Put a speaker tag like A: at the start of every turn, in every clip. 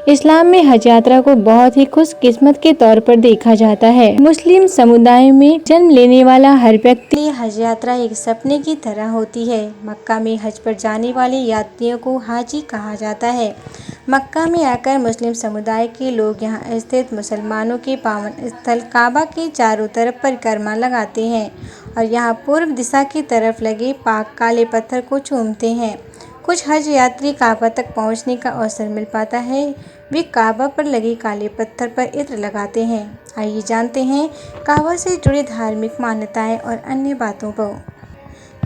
A: इस्लाम में हज यात्रा को बहुत ही खुशकिस्मत के तौर पर देखा जाता है। मुस्लिम समुदाय में जन्म लेने वाला हर व्यक्ति हज यात्रा एक सपने की तरह होती है। मक्का में हज पर जाने वाले यात्रियों को हाजी कहा जाता है। मक्का में आकर मुस्लिम समुदाय के लोग यहाँ स्थित मुसलमानों के पावन स्थल काबा के चारों तरफ परिक्रमा लगाते हैं और यहाँ पूर्व दिशा की तरफ लगे पाक काले पत्थर को चूमते हैं। कुछ हज यात्री काबा तक पहुँचने का अवसर मिल पाता है, वे काबा पर लगे काले पत्थर पर इत्र लगाते हैं। आइए जानते हैं काबा से जुड़ी धार्मिक मान्यताएं और अन्य बातों को।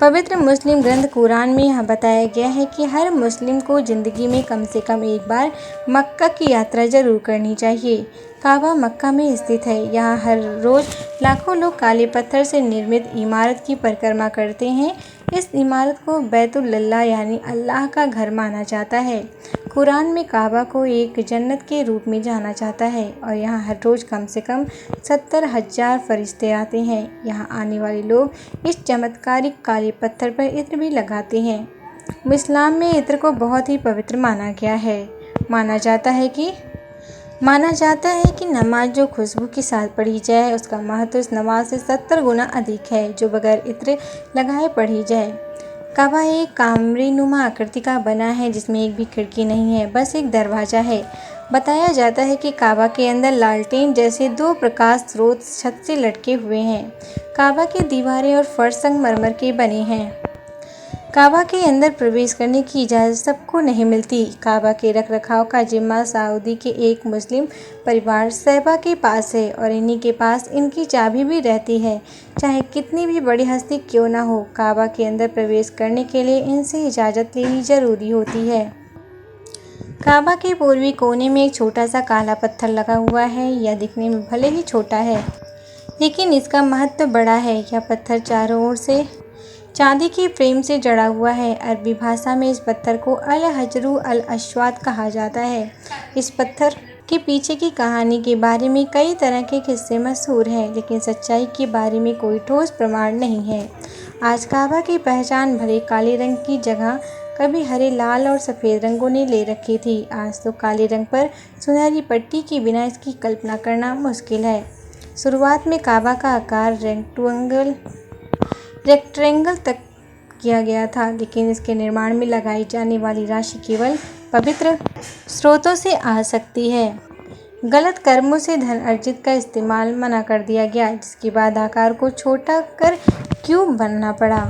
A: पवित्र मुस्लिम ग्रंथ कुरान में यह बताया गया है कि हर मुस्लिम को ज़िंदगी में कम से कम एक बार मक्का की यात्रा जरूर करनी चाहिए। काबा मक्का में स्थित है। यहाँ हर रोज़ लाखों लोग काले पत्थर से निर्मित इमारत की परिक्रमा करते हैं। इस इमारत को बैतुल्लाह यानी अल्लाह का घर माना जाता है। कुरान में काबा को एक जन्नत के रूप में जाना जाता है और यहाँ हर रोज़ कम से कम 70,000 फरिश्ते आते हैं। यहाँ आने वाले लोग इस चमत्कारिक काले पत्थर पर इत्र भी लगाते हैं। इस्लाम में इत्र को बहुत ही पवित्र माना गया है। माना जाता है कि नमाज जो खुशबू के साथ पढ़ी जाए उसका महत्व उस नमाज से 70 गुना अधिक है जो बगैर इत्र लगाए पढ़ी जाए। काबा एक कामरी नुमा आकृति का बना है जिसमें एक भी खिड़की नहीं है, बस एक दरवाज़ा है। बताया जाता है कि काबा के अंदर लालटेन जैसे 2 प्रकाश स्रोत छत से लटके हुए हैं। काबा की दीवारें और फर्श संगमरमर के बने हैं। काबा के अंदर प्रवेश करने की इजाज़त सबको नहीं मिलती। काबा के रखरखाव का जिम्मा सऊदी के एक मुस्लिम परिवार सहबा के पास है और इन्हीं के पास इनकी चाबी भी रहती है। चाहे कितनी भी बड़ी हस्ती क्यों ना हो, काबा के अंदर प्रवेश करने के लिए इनसे इजाज़त लेनी ज़रूरी होती है। काबा के पूर्वी कोने में एक छोटा सा काला पत्थर लगा हुआ है। यह दिखने में भले ही छोटा है, लेकिन इसका महत्व बड़ा है। यह पत्थर चारों ओर से चांदी की फ्रेम से जड़ा हुआ है। अरबी भाषा में इस पत्थर को अल हजरू अल अस्वाद कहा जाता है। इस पत्थर के पीछे की कहानी के बारे में कई तरह के किस्से मशहूर हैं, लेकिन सच्चाई के बारे में कोई ठोस प्रमाण नहीं है। आज काबा की पहचान भले काले रंग की जगह कभी हरे, लाल और सफ़ेद रंगों ने ले रखी थी। आज तो काले रंग पर सुनहरी पट्टी के बिना इसकी कल्पना करना मुश्किल है। शुरुआत में काबा का आकार रेक्टेंगल तक किया गया था, लेकिन इसके निर्माण में लगाई जाने वाली राशि केवल पवित्र स्रोतों से आ सकती है। गलत कर्मों से धन अर्जित का इस्तेमाल मना कर दिया गया, जिसके बाद आकार को छोटा कर क्यूब बनना पड़ा।